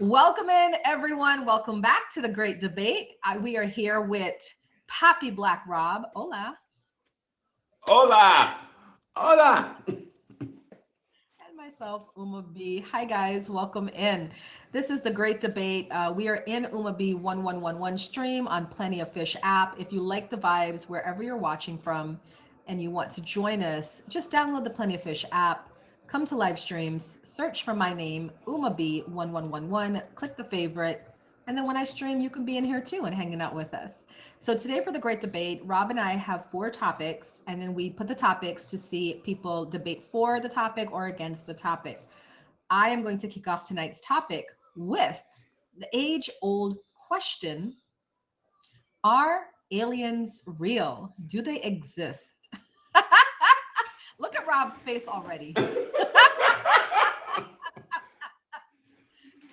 Welcome in, everyone. Welcome back to the Great Debate. We are here with Pappy Black Rob. Hola. Hola, hola. And myself, Uma B. Hi, guys. Welcome in. This is the Great Debate. We are in Uma B 1111 stream on Plenty of Fish app. If you like the vibes wherever you're watching from and you want to join us, just download the Plenty of Fish app. Come to live streams, search for my name, Uma B 1111, click the favorite, and then when I stream, you can be in here too and hanging out with us. So today for the Great Debate, Rob and I have 4 topics, and then we put the topics to see if people debate for the topic or against the topic. I am going to kick off tonight's topic with the age-old question: Are aliens real? Do they exist? Look at Rob's face already.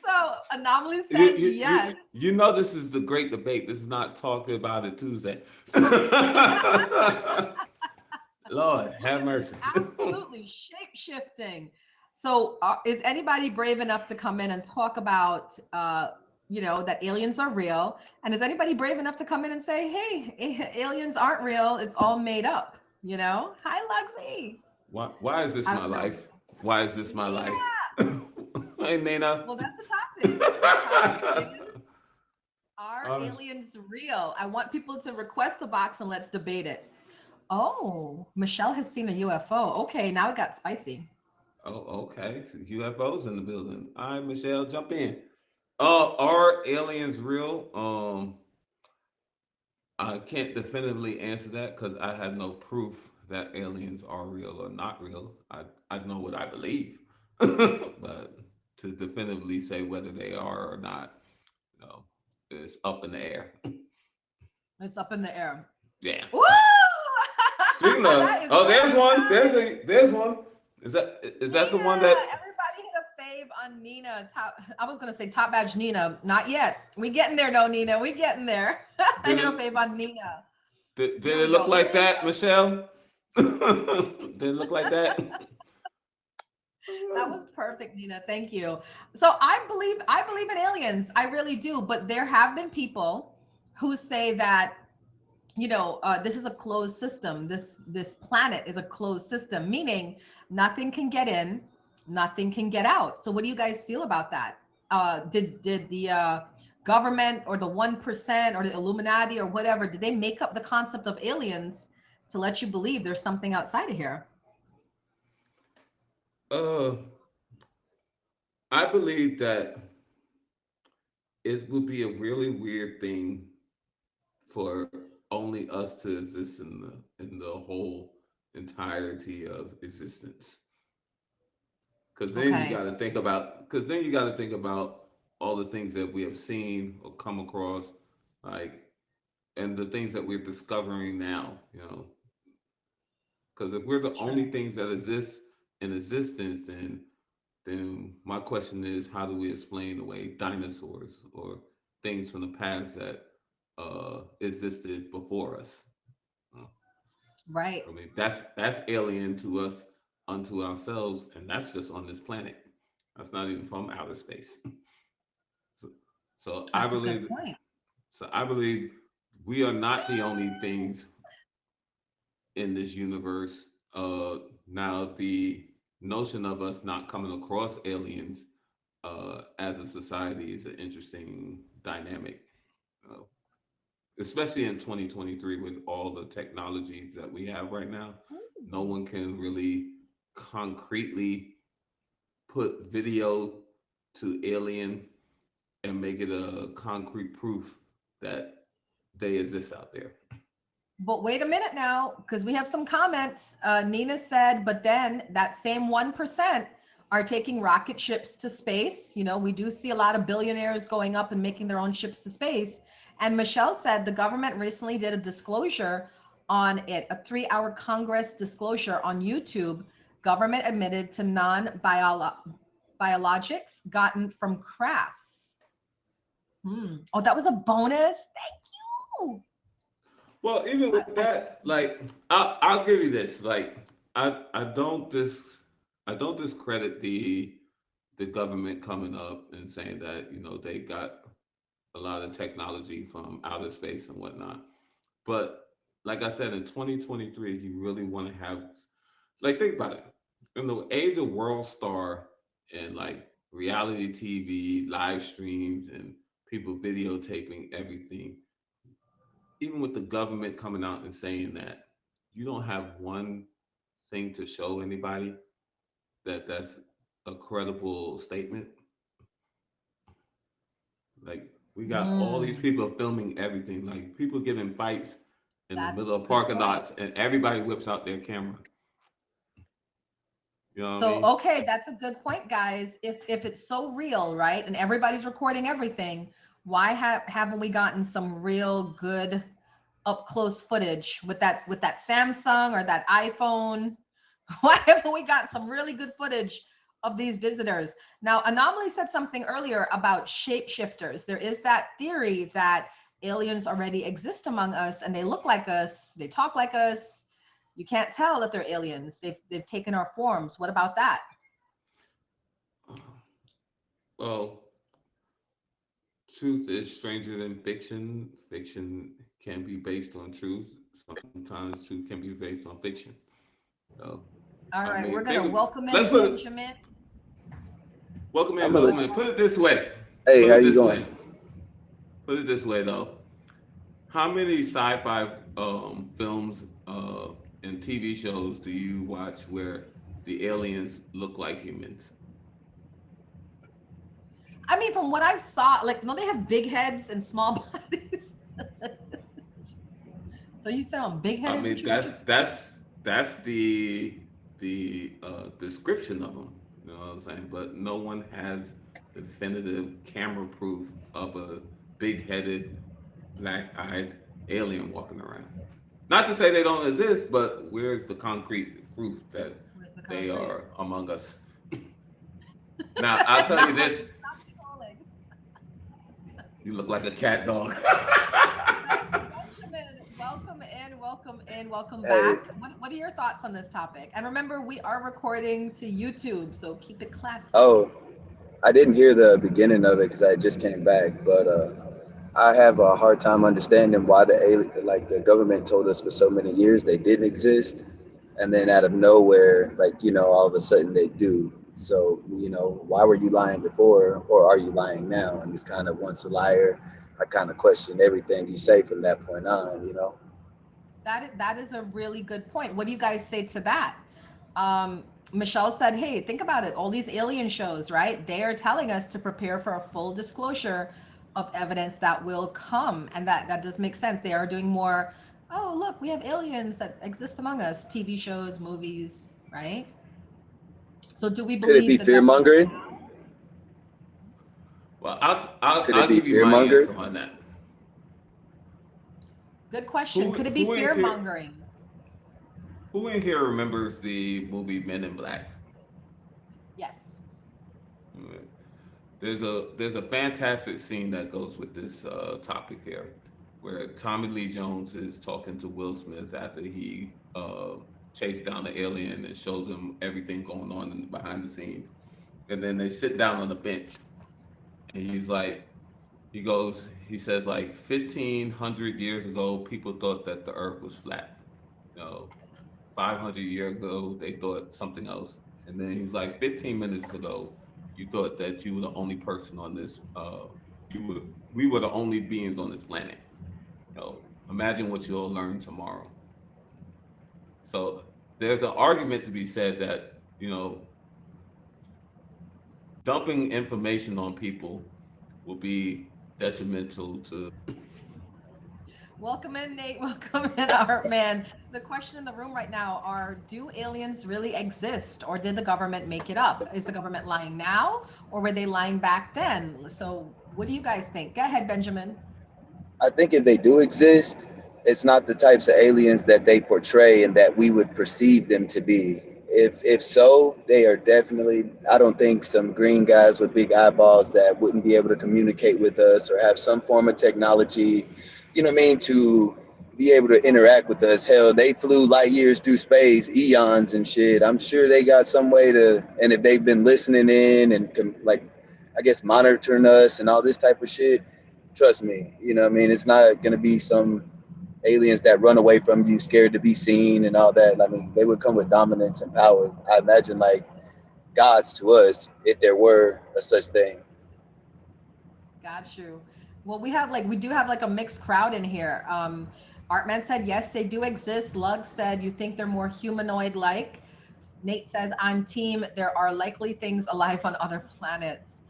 So Anomaly You, says you, yes. you, you know this is the great debate. This is not talking about it Tuesday. Lord, Look have at this. mercy. Absolutely shape shifting. So, is anybody brave enough to come in and talk about, that aliens are real? And is anybody brave enough to come in and say, hey, aliens aren't real. It's all made up, Hi, Luxie. Why is this I my don't know. life? Why is this my Nina. life? Hey, Nina. Well, that's the topic. The topic is, are Uh, aliens real? I want people to request the box and let's debate it. Oh, Michelle has seen a UFO. Okay, now it got spicy. oh, okay. So UFOs in the building. All right, Michelle, jump in. Are aliens real? I can't definitively answer that because I have no proof that aliens are real or not real. I know what I believe, but to definitively say whether they are or not, no, it's up in the air. It's up in the air. Yeah. Woo! Speaking That of, is oh, there's right, one. guys. There's one. Is that the one Nina, that? everybody hit a fave on Nina. I was gonna say top badge Nina. Not yet. We getting there though, Nina. We getting there. I Did hit a it? fave on Nina. Did Here it we look go. like Aliens that, Michelle? Did it look like that? That was perfect, Nina. Thank you. So I believe in aliens. I really do. But there have been people who say that this is a closed system. This planet is a closed system, meaning nothing can get in, nothing can get out. So what do you guys feel about that? Did the government or the 1% or the Illuminati or whatever, did they make up the concept of aliens to let you believe there's something outside of here? Uh, I believe that it would be a really weird thing for only us to exist in the whole entirety of existence. Okay. Because then you got to think about all the things that we have seen or come across, like, and the things that we're discovering now. Because if we're the Sure. only things that exist in existence, then my question is, how do we explain away dinosaurs or things from the past that existed before us? Uh, Right. I mean, that's alien to us unto ourselves, and that's just on this planet. That's not even from outer space. So, so I That's a good believe, point. so I believe we are not the only things in this universe. Now the notion of us not coming across aliens as a society is an interesting dynamic, uh, especially in 2023 with all the technologies that we have right now. No one can really concretely put video to alien and make it a concrete proof that they exist out there. But wait a minute now, because we have some comments. Nina said, but then that same 1% are taking rocket ships to space. We do see a lot of billionaires going up and making their own ships to space. And Michelle said the government recently did a disclosure on it, a 3-hour Congress disclosure on YouTube. Government admitted to non-biologics gotten from crafts. Oh, that was a bonus. Thank you. Well, even with I that, like I'll give you this. Like I don't discredit the government coming up and saying that they got a lot of technology from outer space and whatnot. But like I said, in 2023, you really want to have, like, think about it. In the age of World Star and like reality TV, live streams, and people videotaping everything, even with the government coming out and saying that you don't have one thing to show anybody that's a credible statement. Like, we got all these Mm, people filming everything, like people getting in fights in the middle that's of a good parking point. lots, and everybody whips out their camera. You know what I So, mean? okay, that's a good point, guys. If it's so real, right, and everybody's recording everything, why haven't we gotten some real good up close footage with that Samsung or that iPhone? Why haven't we got some really good footage of these visitors? Now, Anomaly said something earlier about shapeshifters. There is that theory that aliens already exist among us and they look like us, they talk like us. You can't tell that they're aliens. They've taken our forms. What about that? Well, truth is stranger than fiction. Fiction can be based on truth. Sometimes truth can be based on fiction. So, All I right, we're mean, gonna welcome let's in put it, Benjamin. welcome I'm in, gonna welcome listen. in. Put it this way. Hey, Put how it you this going? way. Put it this way, though. How many sci-fi films and TV shows do you watch where the aliens look like humans? I mean, from what I saw, like, no, they have big heads and small bodies. So you sound big I headed? mean, What you? that's the description of them. You know what I'm saying? But no one has the definitive camera proof of a big-headed, black-eyed alien walking around. Not to say they don't exist, but where's the concrete proof that Where's the they concrete? are among us? Now, I'll tell you this: Stop trolling. you look like a cat dog. Benjamin, welcome in, welcome Hey, back. What are your thoughts on this topic? And remember, we are recording to YouTube, so keep it classy. oh, I didn't hear the beginning of it because I just came back, but I have a hard time understanding why like the government told us for so many years they didn't exist, and then out of nowhere, like all of a sudden they do. So why were you lying before, or are you lying now? And it's kind of once a liar, I kind of question everything you say from that point on. That is a really good point. What do you guys say to that? Michelle said, "Hey, think about it. All these alien shows, right? They are telling us to prepare for a full disclosure of evidence that will come, and that does make sense. They are doing more. Oh, look, we have aliens that exist among us. TV shows, movies, right? So, do we Could it be believe the fear government mongering? now? Well, I'll Could it I'll be give you fear my mongering? answer on that. Good question. Who Could it be who in fear here mongering? who in here remembers the movie Men in Black? Yes. Alright. There's a fantastic scene that goes with this topic here, where Tommy Lee Jones is talking to Will Smith after he chased down the alien and shows him everything going on in behind the scenes, and then they sit down on the bench, and he says, like, 1,500 years ago, people thought that the Earth was flat. You know, 500 years ago, they thought something else. And then he's like, 15 minutes ago, you thought that you were the only person on this, we were the only beings on this planet. Imagine what you'll learn tomorrow. So there's an argument to be said that, dumping information on people will be detrimental to. Welcome in, Nate. Welcome in, Art Man. The question in the room right now are, do aliens really exist, or did the government make it up? Is the government lying now, or were they lying back then? So what do you guys think? Go ahead, Benjamin. I think if they do exist, it's not the types of aliens that they portray and that we would perceive them to be. If so, they are definitely. I don't think some green guys with big eyeballs that wouldn't be able to communicate with us or have some form of technology, you know what I mean, to be able to interact with us. Hell, they flew light years through space, eons and shit. I'm sure they got some way to, and if they've been listening in and like, I guess monitoring us and all this type of shit, trust me, you know what I mean? It's not gonna be some aliens that run away from you, scared to be seen and all that. I mean, they would come with dominance and power. I imagine like gods to us, if there were a such thing. Got you. Well, we do have like a mixed crowd in here. Artman said yes, they do exist. Lug said you think they're more humanoid like. Nate says I'm team. There are likely things alive on other planets.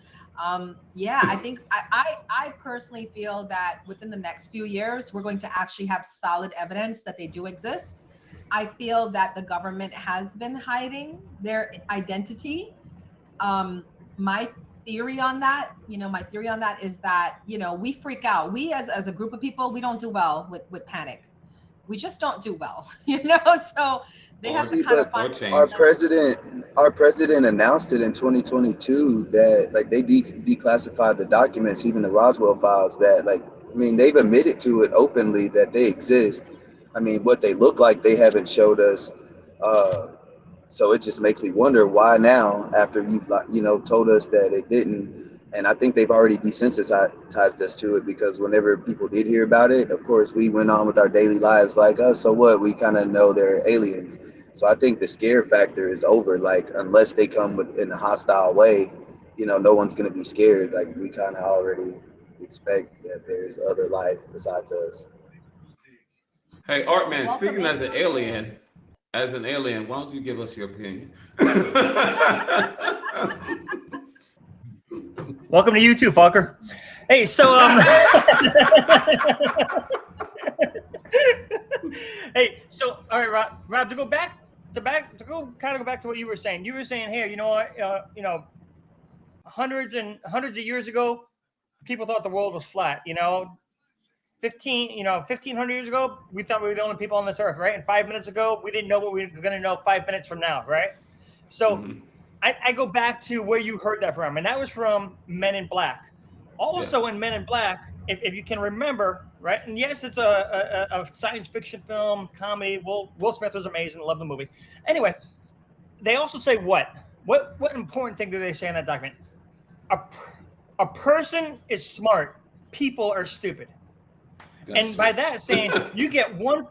Yeah, I think I personally feel that within the next few years we're going to actually have solid evidence that they do exist. I feel that the government has been hiding their identity. My theory on that, my theory on that is that, we freak out. We as a group of people, we don't do well with panic. We just don't do well, so they Or have to See, kind but of find or our change. president, our president announced it in 2022 that like they declassified the documents, even the Roswell files. That like, I mean, they've admitted to it openly that they exist. I mean, what they look like, they haven't showed us. Uh, So it just makes me wonder why now, after you've told us that it didn't, and I think they've already desensitized us to it because whenever people did hear about it, of course we went on with our daily lives like, oh, so what? We kind of know they're aliens. So I think the scare factor is over. Like unless they come with in a hostile way, no one's gonna be scared. Like we kind of already expect that there's other life besides us. Hey, Artman, welcome speaking in. as an alien, why don't you give us your opinion? Welcome to you too, fucker. Hey, so hey, so all right, Rob, to go back to what you were saying. You were saying here, hundreds and hundreds of years ago, people thought the world was flat. 1500 years ago, we thought we were the only people on this earth, right? And 5 minutes ago, we didn't know what we were going to know 5 minutes from now, right? So Mhm. I go back to where you heard that from, and that was from Men in Black. Yes. Also in Men in Black, if you can remember, right? And yes, it's a science fiction film, comedy. Will Smith was amazing. Love the movie. Anyway, they also say what important thing do they say in that document? A, a person is smart. People are stupid. That's And by true. that saying, you get one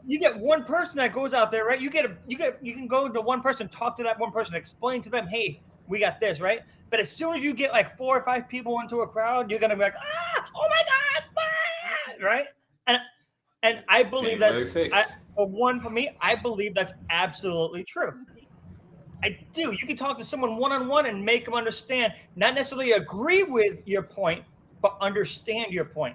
person that goes out there, right? You can go to one person, talk to that one person, explain to them, hey, we got this, right? But as soon as you get like 4 or 5 people into a crowd, you're gonna be like, oh my god, right? And I believe January that's 6th. for me, I believe that's absolutely true. I do. You can talk to someone one on one and make them understand, not necessarily agree with your point, but understand your point.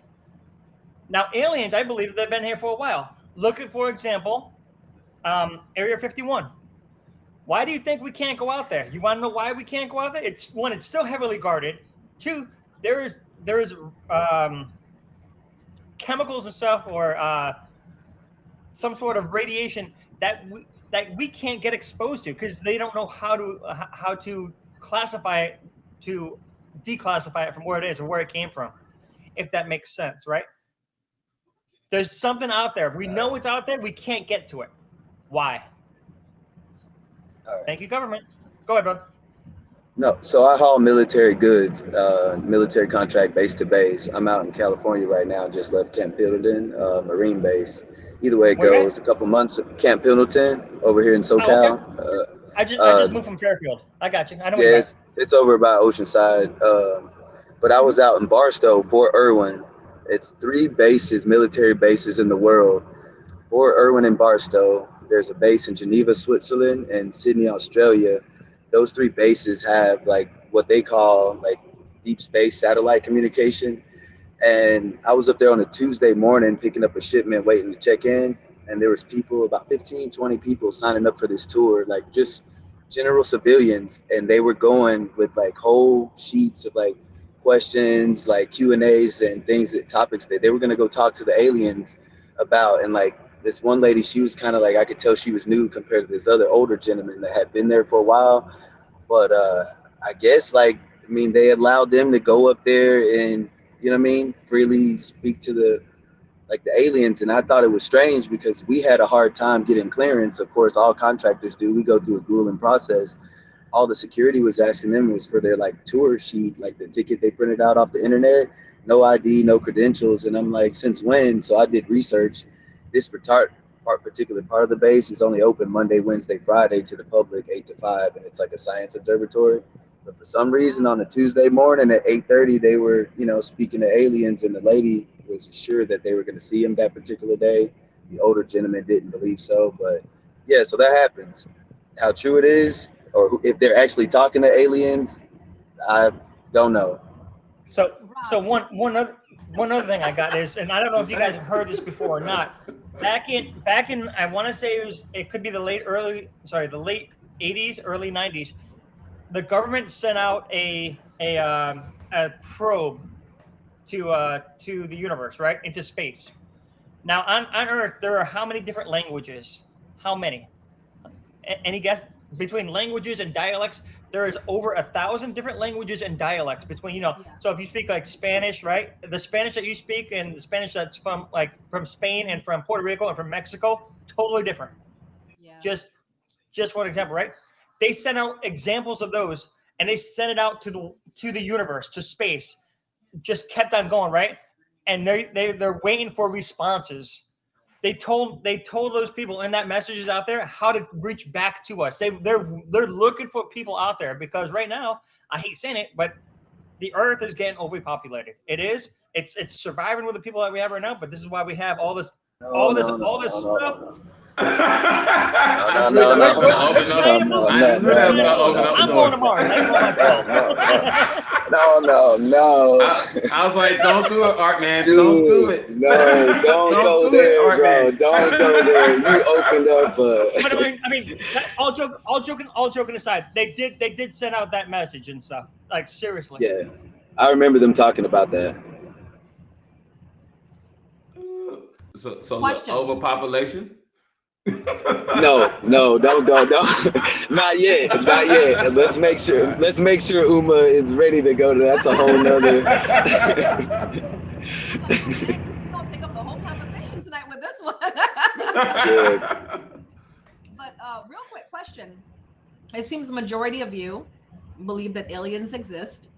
Now, aliens, I believe they've been here for a while. Look at, for example, Area 51. Why do you think we can't go out there? You want to know why we can't go out there? It's one, it's still heavily guarded. Two, there is chemicals and stuff or some sort of radiation that we can't get exposed to because they don't know how to classify it to declassify it from where it is or where it came from. If that makes sense, right? There's something out there. We know it's out there. We can't get to it. Why? All right. Thank you, government. Go ahead, brother. No, so I haul military goods, military contract base to base. I'm out in California right now. Just left Camp Pendleton, Marine base. Either way it Where you at? goes, a couple months at Camp Pendleton over here in Oh, okay. SoCal. I just moved from Fairfield. I got you. I know where Yeah, you're at. it's over by Oceanside. But I Mm-hmm. was out in Barstow, Fort Irwin. It's three bases, military bases in the world. Fort Irwin and Barstow. There's a base in Geneva, Switzerland, and Sydney, Australia. Those three bases have like what they call like deep space satellite communication. And I was up there on a Tuesday morning picking up a shipment, waiting to check in. And there was people, about 15, 20 people signing up for this tour, like just general civilians. And they were going with like whole sheets of like questions, like Q&As and things, that topics that they were going to go talk to the aliens about. And like this one lady, she was kind of like, I could tell she was new compared to this other older gentleman that had been there for a while. But I guess like, I mean, they allowed them to go up there and, you know what I mean, freely speak to the like the aliens, and I thought it was strange because we had a hard time getting clearance. Of course, all contractors do. We go through a grueling process. All the security was asking them was for their like tour sheet, like the ticket they printed out off the internet, no ID, no credentials. And I'm like, since when? So I did research. This particular part of the base is only open Monday, Wednesday, Friday to the public, 8 to 5, and it's like a science observatory. But for some reason, on a Tuesday morning at 8:30, they were, speaking to aliens, and the lady was sure that they were going to see him that particular day. The older gentleman didn't believe so, but yeah, so that happens. How true it is, or if they're actually talking to aliens, I don't know. So one other thing I got is, and I don't know if you guys have heard this before or not. Back in I want to say it could be the late 80s, early 90s. The government sent out a probe to the universe, right, into space. Now on Earth there are how many different languages? How many? Any guess? Between languages and dialects, there is over 1,000 different languages and dialects between, Yeah. So if you speak like Spanish, right, the Spanish that you speak and the Spanish that's from Spain and from Puerto Rico and from Mexico, totally different. Yeah. Just one example, right? They sent out examples of those, and they sent it out to the universe, to space. Just kept on going, right? And they're waiting for responses. They told those people in that messages out there how to reach back to us. They're looking for people out there, because right now, I hate saying it, but the Earth is getting overpopulated. It is. It's surviving with the people that we have right now. But this is why we have all this stuff. No. I'm going to Mars. I ain't going myself. No. I was like, don't do it, Art man. Dude, don't do it. No, don't go there, bro. Don't go there. You opened up. But I mean, all joking aside, they did send out that message and stuff. Like, seriously. Yeah, I remember them talking about that. So Question. overpopulation? No, don't go. Not yet. Let's make sure Uma is ready to go to. That's a whole nother. We don't take up the whole conversation tonight with this one. Yeah. But real quick question. It seems the majority of you believe that aliens exist.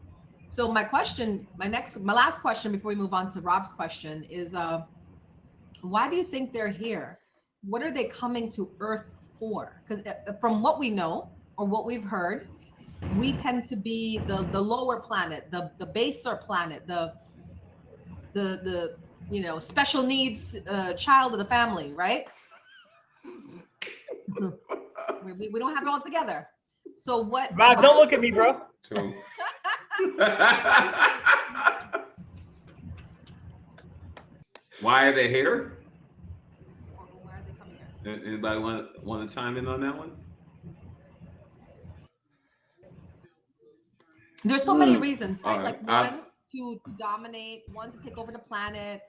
So my last question before we move on to Rob's question is, why do you think they're here? What are they coming to Earth for? Because from what we know or what we've heard, we tend to be the lower planet, the baser planet, the special needs child of the family, right? we don't have it all together. So what? Rob, don't look at me, bro. True. Why are they here? Why are they coming here? Anybody want to chime in on that one? There's so many reasons, right? All Like right. one to dominate, one to take over the planet,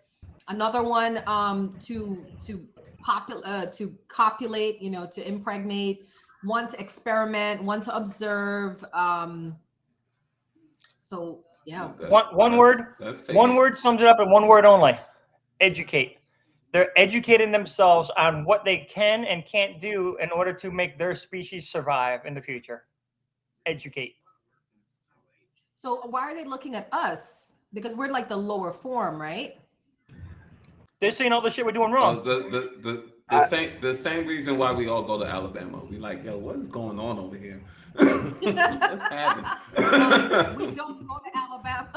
another one to copulate, to impregnate, one to experiment, one to observe. So yeah. One word sums it up in one word only: educate. They're educating themselves on what they can and can't do in order to make their species survive in the future. Educate. So why are they looking at us? Because we're like the lower form, right? They're seeing all the shit we're doing wrong. The same reason why we all go to Alabama. We like, yo, what is going on over here? What's happening? We don't go to Alabama.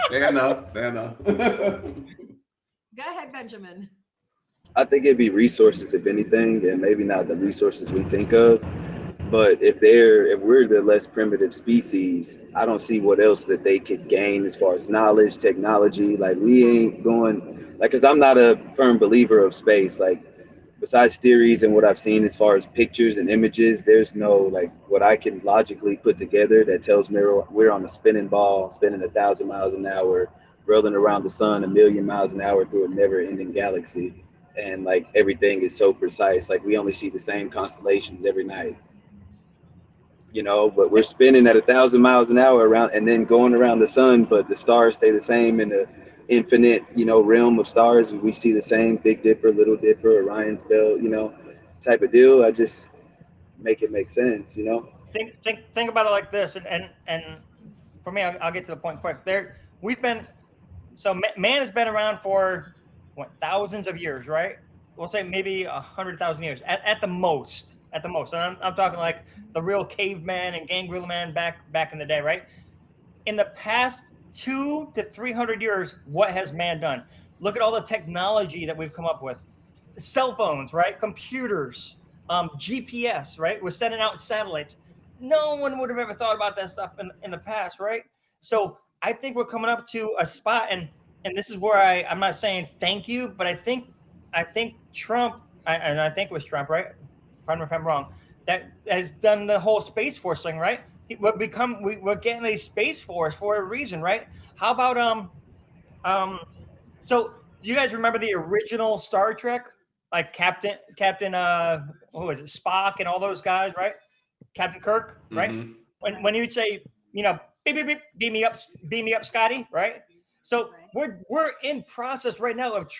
Fair enough. Go ahead, Benjamin. I think it'd be resources, if anything, and maybe not the resources we think of. But if we're the less primitive species, I don't see what else that they could gain as far as knowledge, technology. Like, we ain't going, like, because I'm not a firm believer of space. Like, besides theories and what I've seen as far as pictures and images, there's no, like, what I can logically put together that tells me we're on a spinning ball, spinning 1,000 miles an hour, rolling around the sun 1,000,000 miles an hour through a never-ending galaxy. And, like, everything is so precise. Like, we only see the same constellations every night. you know, but we're spinning at 1,000 miles an hour around and then going around the sun, but the stars stay the same in the infinite, you know, realm of stars. We see the same Big Dipper, Little Dipper, Orion's belt, you know, type of deal. I just make it make sense, you know. Think about it like this, and for me, I'll get to the point quick. We've been man has been around for what, thousands of years, right? We'll say maybe 100,000 years at the most. At the most, and I'm talking like the real caveman and gangrel man back in the day, right? In the past 200 to 300 years, what has man done? Look at all the technology that we've come up with: cell phones, right? Computers, GPS, right? We're sending out satellites. No one would have ever thought about that stuff in the past, right? So I think we're coming up to a spot, and this is where I'm not saying thank you, but I think Trump, and I think it was Trump, right? Pardon me if I'm wrong, that has done the whole Space Force thing, right? We're getting a Space Force for a reason, right? How about so do you guys remember the original Star Trek? Like Captain what was it, Spock and all those guys, right? Captain Kirk, right? Mm-hmm. When he would say, you know, beep, beep, beep, beam me up, Scotty, right? So we're in process right now of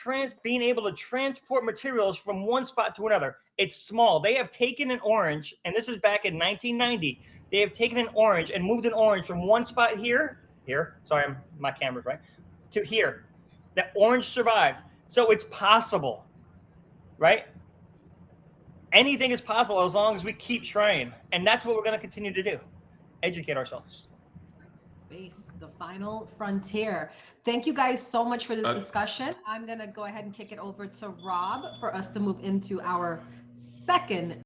being able to transport materials from one spot to another. It's small. They have taken an orange, and this is back in 1990. They have taken an orange and moved an orange from one spot here. Sorry, my camera's right, to here. That orange survived. So it's possible, right? Anything is possible as long as we keep trying. And that's what we're going to continue to do. Educate ourselves. Space, the final frontier. Thank you guys so much for this discussion. I'm going to go ahead and kick it over to Rob for us to move into our second